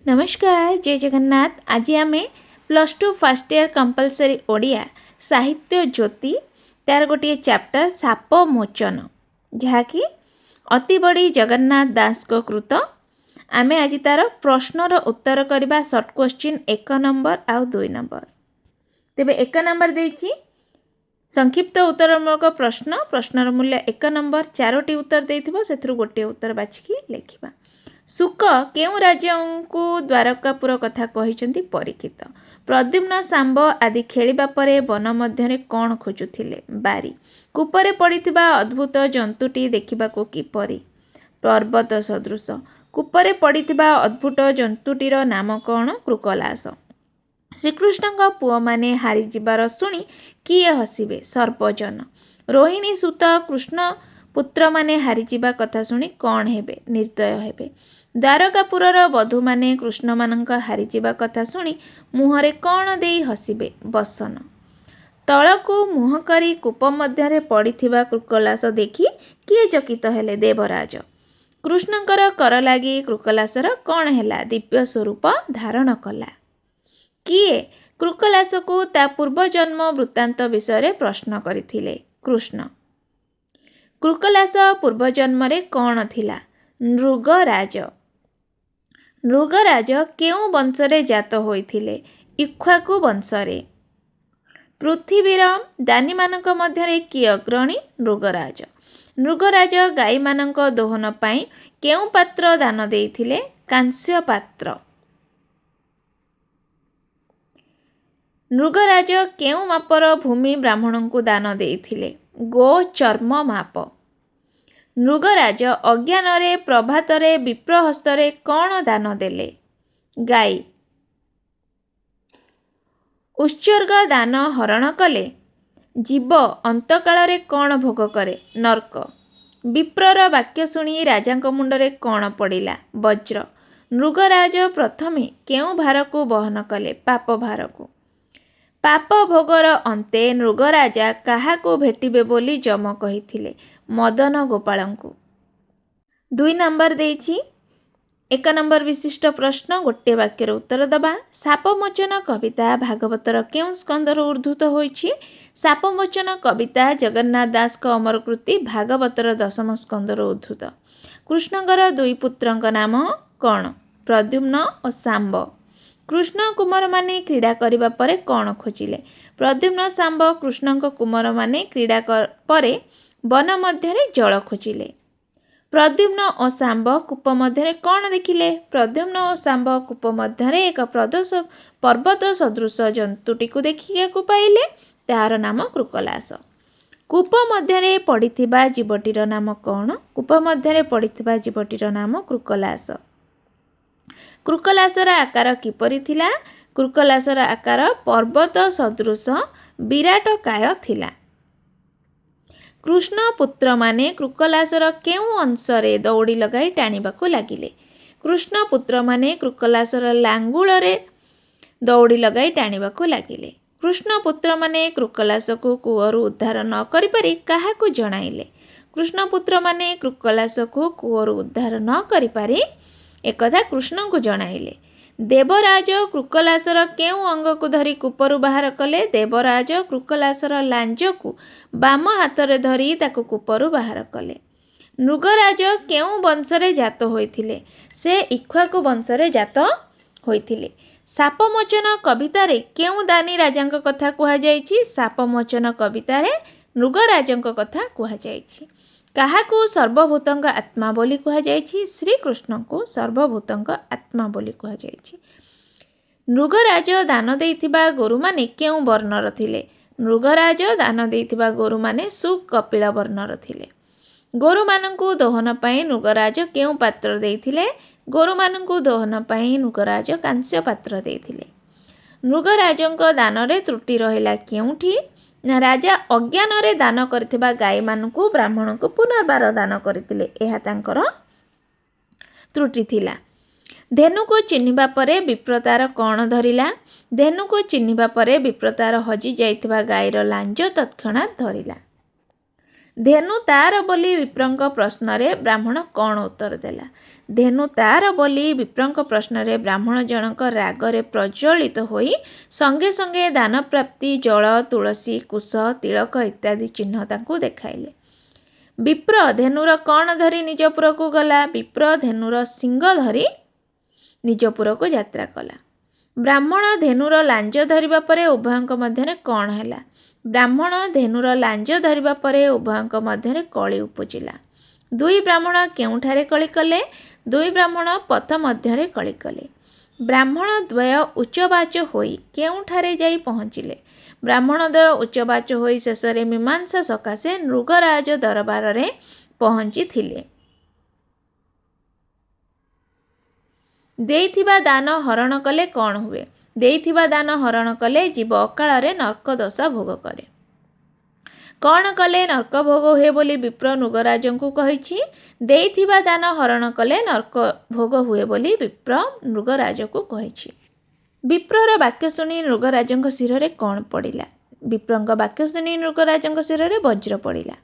नमस्कार जय जगन्नाथ। आज आम +2 फर्स्ट ईयर कंपलसरी ओडिया साहित्य ज्योति तार गोटे चैप्टर साप मोचन जहाँकि अति बड़ी जगन्नाथ दास को कृत। आम आज तार प्रश्नर उत्तर करवा सर्ट क्वेश्चन 1 नंबर आउ 2 नंबर। तेबे 1 नंबर देछि संक्षिप्त उत्तरमूलक प्रश्नर मूल्य 1 नंबर 4टी उत्तर देथिबो सेथरु गोटे उत्तर बाछिकी लेखिबा। शुक केउं राज्यको द्वारकापुर कथा कहिसंती परीक्षित। प्रद्युम्न सांब आदि खेलिबा परे वन मध्यरे कौन खोजुथिले बारी। कूपरे पड़िथिबा अद्भुत जंतुटी देखिबाको किपरि पर्वत सदृश। कूपरे पड़िथिबा अद्भुत जंतुटीर नाम कौन कृकलास। श्रीकृष्ण पुआ माने हारी जिबार शुणी किए हसिबे सर्पजन। रोहिणी सुत कृष्ण पुत्र माने हारी जिबा कथा शुणी कौन हेबे निर्दय हेबे। द्वारकापुरर बधू माने कृष्ण मानक हारी जिबा कथा शुणी मुहरे कौन देई हसिबे बसन। तळकु मुह करी कूप मध्यरे पड़िथिबा कृकलास देखि किए चकित हेले देवराज। कृष्णकर कर लागी कृकलासर कौन हेला दिव्य स्वरूप धारण कला। किए कृकलास को ता पूर्वजन्म वृत्तांत विषय प्रश्न करथिले कृष्ण। कृकलास पूर्वजन्म रे कौन थिला नृगराज। नृगराज केउ वंशरे जात होइथिले इक्ष्वाकु वंशरे। पृथ्वीर दानी मानक मध्यरे किए अग्रणी नृगराज। नृगराज गाई मानक दोहन पाई केउ पात्र दान देइथिले कांस्य पात्र। नृगराज केउ मापर भूमि ब्राह्मण को दान देइथिले गो चर्म माप। नृगराज अज्ञान रे प्रभातरे विप्रहस्तरे कौन दान देले गाई। उत्सर्ग दान हरण कले। जीव अंतकाल कौन भोग करे नर्क। विप्रर वाक्य शुणी राजांक मुंडरे कौन पड़िला वज्र। नृगराज प्रथमे केउ भार को बहन कले पाप भार को। पाप भोगर अंते नृगराजा काहाको भेटिबे बोली जम कहिथिले मदन गोपालंकु। 2 नंबर देछि 1 नंबर विशिष्ट प्रश्न गोटे वाक्यर उत्तर दबा। सापमोचन कविता भागवतर केउं स्कंदर उद्धृत होइछि। सापमोचन कविता जगन्नाथ दास का अमर कृति भागवतर 10म स्कंदर उद्धृत। कृष्णकर 2 पुत्रंक नाम कौन प्रद्युम्न और सांब। कृष्ण कुमार माने क्रीड़ा करिबा परे कौन खोजिले प्रद्युम्न सांब। कृष्णक कुमार माने क्रीड़ा परे वन मध्यरे जल खोजिले। प्रद्युम्न और सांब कूप मध्यरे कौन देखिले प्रद्युम्न और सांब कूप मध्यरे एक पर्वत सदृश जंतुटी को देखिବାକୁ पाइले तार नाम कृकलास। कूप मध्यरे पड़िथिबा जीवटीर नाम कौन कूप मध्यरे पड़िथिबा जीवटीर नाम कृकलास। कृकलासर आकार किपरि थिला कृकलासर आकार पर्वत सदृश विराट काय थिला। कृष्ण पुत्र माने कृकलासर केउ अंशरे दौड़ी लगाई टाणिबाकु लागिले। कृष्ण पुत्र माने कृकलासर लांगुल रे दौड़ी लगाई टाणिबाकु लागिले। कृष्ण पुत्र माने कृकलास को कूअरु उद्धार न करि पारि काहाकु जणाइले। कृष्ण पुत्र माने कृकलास को कूअरु उद्धार न करि पारि एकथा कृष्ण को जणाइले। देवराज कृकलासर केउ अंग को धरी कूपरु बाहर कले। देवराज कृकलासर लांज को बाम हाथरे धरी ताकु कूपरु बाहर कले। नृगराज केउ वंशरे जात होइथिले से इक्ष्वाकु वंशरे जात होइथिले। सापमोचन कवितारे केउ दानी राजांक कथा कुहा जाइछि सापमोचन कवितारे नृगराजंक कथा कुहा जाइछि। काहाकु सर्वभूतंक आत्मा बोली कुहा जाइछि श्रीकृष्ण को सर्वभूतंक आत्मा बोली कुहा जाइछि। नृगराज दान देइथिबा गोरु माने केउ वर्णर थिले नृगराज दान देइथिबा गोरु माने सुकपिल वर्णर थिले। गोरु मानंकु दोहन पई नृगराज केउ पात्र देइथिले गोरु मानंकु दोहन पई नृगराज कांस्य पात्र देइथिले। नृगराजंक दान रे त्रुटि रहिला केउठी ना राजा अज्ञान रे दान करथिबा गाई मानकु ब्राह्मण को पुनर्बार दान करथिले एहा तांकर त्रुटि थिला। धेनु को चिन्हिबा परे विप्रतार कौन धरिला धेनु को चिन्हिबा परे विप्रतार हजि जाइथिबा गाईर लांज तत्क्षणात धरिला। ଧେନୁ ତାର ବୋଲି ବିପ୍ରଙ୍କ ପ୍ରଶ୍ନରେ ବ୍ରାହ୍ମଣ କ'ଣ ଉତ୍ତର ଦେଲା? ଧେନୁ ତାର ବୋଲି ବିପ୍ରଙ୍କ ପ୍ରଶ୍ନରେ ବ୍ରାହ୍ମଣ ଜଣକ ରାଗରେ ପ୍ରଜ୍ୱଳିତ ହୋଇ ସଙ୍ଗେ ସଙ୍ଗେ ଦାନପ୍ରାପ୍ତି ଜଳ ତୁଳସୀ କୁଶ ତିଳକ ଇତ୍ୟାଦି ଚିହ୍ନ ତାଙ୍କୁ ଦେଖାଇଲେ। ବିପ୍ର ଧେନୁର କ'ଣ ଧରି ନିଜପୁରକୁ ଗଲା? ବିପ୍ର ଧେନୁର ଶିଙ୍ଗ ଧରି ନିଜପୁରକୁ ଯାତ୍ରା କଲା। ବ୍ରାହ୍ମଣ ଧେନୁର ଲାଞ୍ଜ ଧରିବା ପରେ ଉଭୟଙ୍କ ମଧ୍ୟରେ କ'ଣ ହେଲା? ବ୍ରାହ୍ମଣ ଧେନୁର ଲାଞ୍ଜ ଧରିବା ପରେ ଉଭୟଙ୍କ ମଧ୍ୟରେ କଳି ଉପୁଜିଲା। ଦୁଇ ବ୍ରାହ୍ମଣ କେଉଁଠାରେ କଳି କଲେ? ଦୁଇ ବ୍ରାହ୍ମଣ ପଥ ମଧ୍ୟରେ କଳି କଲେ। ବ୍ରାହ୍ମଣ ଦ୍ୱୟ ଉଚ୍ଚବାଚ ହୋଇ କେଉଁଠାରେ ଯାଇ ପହଞ୍ଚିଲେ? ବ୍ରାହ୍ମଣ ଦ୍ୱୟ ଉଚ୍ଚବାଚ ହୋଇ ଶେଷରେ ମୀମାଂସା ସକାଶେ ନୃଗରାଜ ଦରବାରରେ ପହଞ୍ଚିଥିଲେ। ଦେଇଥିବା ଦାନ ହରଣ କଲେ କ'ଣ ହୁଏ? ଦେଇଥିବା ଦାନ ହରଣ କଲେ ଜୀବ ଅକାଳରେ ନର୍କ ଦଶା ଭୋଗ କରେ। କ'ଣ କଲେ ନର୍କ ଭୋଗ ହୁଏ ବୋଲି ବିପ୍ର ନୃଗରାଜଙ୍କୁ କହିଛି? ଦେଇଥିବା ଦାନ ହରଣ କଲେ ନର୍କ ଭୋଗ ହୁଏ ବୋଲି ବିପ୍ର ନୃଗରାଜକୁ କହିଛି। ବିପ୍ରର ବାକ୍ୟ ଶୁଣି ନୃଗରାଜଙ୍କ ଶିରରେ କ'ଣ ପଡ଼ିଲା? ବିପ୍ରଙ୍କ ବାକ୍ୟ ଶୁଣି ନୃଗରାଜଙ୍କ ଶିରରେ ବଜ୍ର ପଡ଼ିଲା।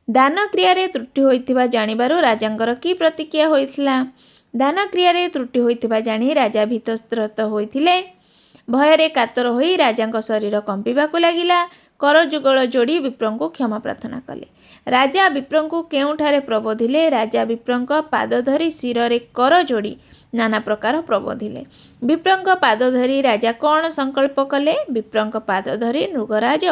ଦାନ କ୍ରିୟାରେ ତ୍ରୁଟି ହୋଇଥିବା ଜାଣିବାରୁ ରାଜାଙ୍କର କି ପ୍ରତିକ୍ରିୟା ହୋଇଥିଲା? ଦାନ କ୍ରିୟାରେ ତ୍ରୁଟି ହୋଇଥିବା ଜାଣି ରାଜା ଭୀତତ୍ରସ୍ତ ହୋଇଥିଲେ। ଭୟରେ କାତର ହୋଇ ରାଜାଙ୍କ ଶରୀର କମ୍ପିବାକୁ ଲାଗିଲା। କରଯୁଗଳ ଯୋଡ଼ି ବିପ୍ରଙ୍କୁ କ୍ଷମା ପ୍ରାର୍ଥନା କଲେ। ରାଜା ବିପ୍ରଙ୍କୁ କେଉଁଠାରେ ପ୍ରବୋଧିଲେ? ରାଜା ବିପ୍ରଙ୍କ ପାଦ ଧରି ଶିରରେ କର ଯୋଡ଼ି ନାନା ପ୍ରକାର ପ୍ରବୋଧିଲେ। ବିପ୍ରଙ୍କ ପାଦ ଧରି ରାଜା କ'ଣ ସଂକଳ୍ପ କଲେ? ବିପ୍ରଙ୍କ ପାଦ ଧରି ନୃଗରାଜ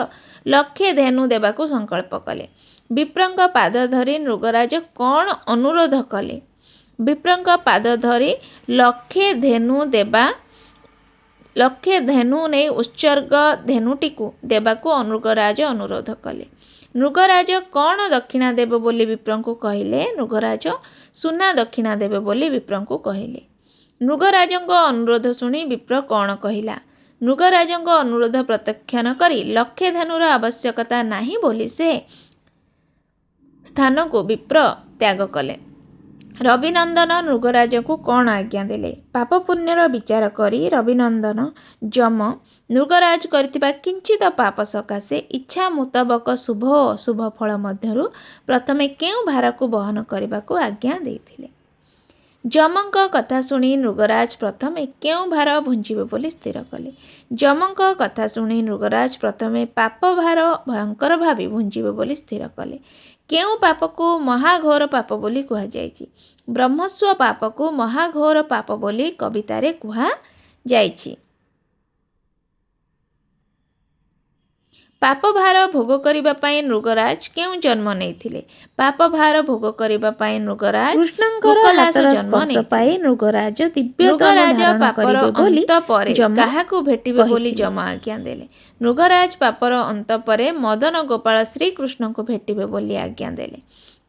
ଲକ୍ଷେ ଧେନୁ ଦେବାକୁ ସଂକଳ୍ପ କଲେ। ବିପ୍ରଙ୍କ ପାଦ ଧରି ନୃଗରାଜ କ'ଣ ଅନୁରୋଧ କଲେ? ବିପ୍ରଙ୍କ ପାଦ ଧରି ଲକ୍ଷେ ଧେନୁ ନେଇ ଉତ୍ସର୍ଗ ଧେନୁଟିକୁ ଦେବାକୁ ନୃଗରାଜ ଅନୁରୋଧ କଲେ। ନୃଗରାଜ କ'ଣ ଦକ୍ଷିଣା ଦେବେ ବୋଲି ବିପ୍ରଙ୍କୁ କହିଲେ? ନୃଗରାଜ ସୁନା ଦକ୍ଷିଣା ଦେବେ ବୋଲି ବିପ୍ରଙ୍କୁ କହିଲେ। ନୃଗରାଜଙ୍କ ଅନୁରୋଧ ଶୁଣି ବିପ୍ର କ'ଣ କହିଲା? ନୃଗରାଜଙ୍କ ଅନୁରୋଧ ପ୍ରତ୍ୟାଖ୍ୟାନ କରି ଲକ୍ଷେ ଧେନୁର ଆବଶ୍ୟକତା ନାହିଁ ବୋଲି ସେ ସ୍ଥାନକୁ ବିପ୍ର ତ୍ୟାଗ କଲେ। ରବିନନ୍ଦନ ନୃଗରାଜକୁ କ'ଣ ଆଜ୍ଞା ଦେଲେ? ପାପ ପୁଣ୍ୟର ବିଚାର କରି ରବିନନ୍ଦନ ଯମ ନୃଗରାଜ କରିଥିବା କିଞ୍ଚିତ ପାପ ସକାଶେ ଇଚ୍ଛା ମୁତାବକ ଶୁଭ ଓ ଅଶୁଭ ଫଳ ମଧ୍ୟରୁ ପ୍ରଥମେ କେଉଁ ଭାରକୁ ବହନ କରିବାକୁ ଆଜ୍ଞା ଦେଇଥିଲେ? ଯମଙ୍କ କଥା ଶୁଣି ନୃଗରାଜ ପ୍ରଥମେ କେଉଁ ଭାର ଭୁଞ୍ଜିବେ ବୋଲି ସ୍ଥିର କଲେ? ଯମଙ୍କ କଥା ଶୁଣି ନୃଗରାଜ ପ୍ରଥମେ ପାପ ଭାର ଭୟଙ୍କର ଭାବି ଭୁଞ୍ଜିବେ ବୋଲି ସ୍ଥିର କଲେ। କେଉଁ ପାପକୁ ମହାଘୋର ପାପ ବୋଲି କୁହାଯାଇଛି? ବ୍ରହ୍ମସ୍ୱ ପାପକୁ ମହାଘୋର ପାପ ବୋଲି କବିତାରେ କୁହାଯାଇଛି। ପାପ ଭାର ଭୋଗ କରିବା ପାଇଁ ନୃଗରାଜ କେଉଁ ଜନ୍ମ ନେଇଥିଲେ? ପାପ ଭାର ଭୋଗ କରିବା ପାଇଁ ନୃଗରାଜ କୃଷ୍ଣଙ୍କର ହାତର ସ୍ପର୍ଶ ପାଇ ନୃଗରାଜ ଦିବ୍ୟ ପାପର ଅନ୍ତ ପରେ କାହାକୁ ଭେଟିବେ ବୋଲି ଯମ ଆଜ୍ଞା ଦେଲେ? ନୃଗରାଜ ପାପର ଅନ୍ତ ପରେ ମଦନ ଗୋପାଳ ଶ୍ରୀକୃଷ୍ଣଙ୍କୁ ଭେଟିବେ ବୋଲି ଆଜ୍ଞା ଦେଲେ।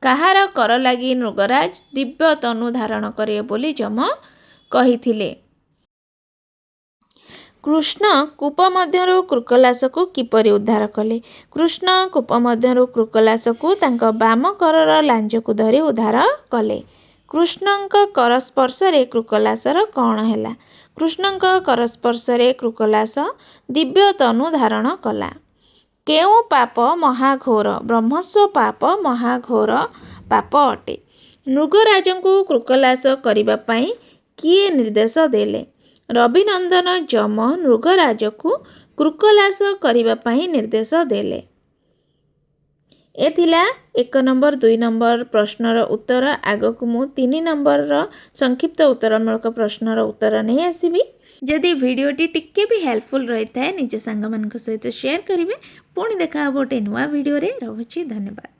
କାହାର କର ଲାଗି ନୃଗରାଜ ଦିବ୍ୟ ତନୁ ଧାରଣ କରିବେ ବୋଲି ଯମ କହିଥିଲେ? କୃଷ୍ଣ କୂପ ମଧ୍ୟରୁ କୃକଲାସକୁ କିପରି ଉଦ୍ଧାର କଲେ? କୃଷ୍ଣ କୂପ ମଧ୍ୟରୁ କୃକଲାସକୁ ତାଙ୍କ ବାମ କରର ଲାଞ୍ଜକୁ ଧରି ଉଦ୍ଧାର କଲେ। କୃଷ୍ଣଙ୍କ କର ସ୍ପର୍ଶରେ କୃକଲାସର କ'ଣ ହେଲା? କୃଷ୍ଣଙ୍କ କର ସ୍ପର୍ଶରେ କୃକଲାସ ଦିବ୍ୟ ତନୁ ଧାରଣ କଲା। କେଉଁ ପାପ ମହାଘୋର? ବ୍ରହ୍ମସ୍ୱ ପାପ ମହାଘୋର ପାପ ଅଟେ। ନୃଗରାଜଙ୍କୁ କୃକଲାସ କରିବା ପାଇଁ କିଏ ନିର୍ଦ୍ଦେଶ ଦେଲେ? ରବିନନ୍ଦନ ଯମ ନୃଗରାଜକୁ କୃକଲାସ କରିବା ପାଇଁ ନିର୍ଦ୍ଦେଶ ଦେଲେ। ଏ ଥିଲା 1 ନମ୍ବର 2 ନମ୍ବର ପ୍ରଶ୍ନର ଉତ୍ତର। ଆଗକୁ ମୁଁ 3 ନମ୍ବରର ସଂକ୍ଷିପ୍ତ ଉତ୍ତରମୂଳକ ପ୍ରଶ୍ନର ଉତ୍ତର ନେଇ ଆସିବି। ଯଦି ଭିଡ଼ିଓଟି ଟିକେ ବି ହେଲ୍ପଫୁଲ୍ ରହିଥାଏ ନିଜ ସାଙ୍ଗମାନଙ୍କ ସହିତ ସେୟାର କରିବେ। ପୁଣି ଦେଖା ହେବ ଗୋଟେ ନୂଆ ଭିଡ଼ିଓରେ। ରହୁଛି, ଧନ୍ୟବାଦ।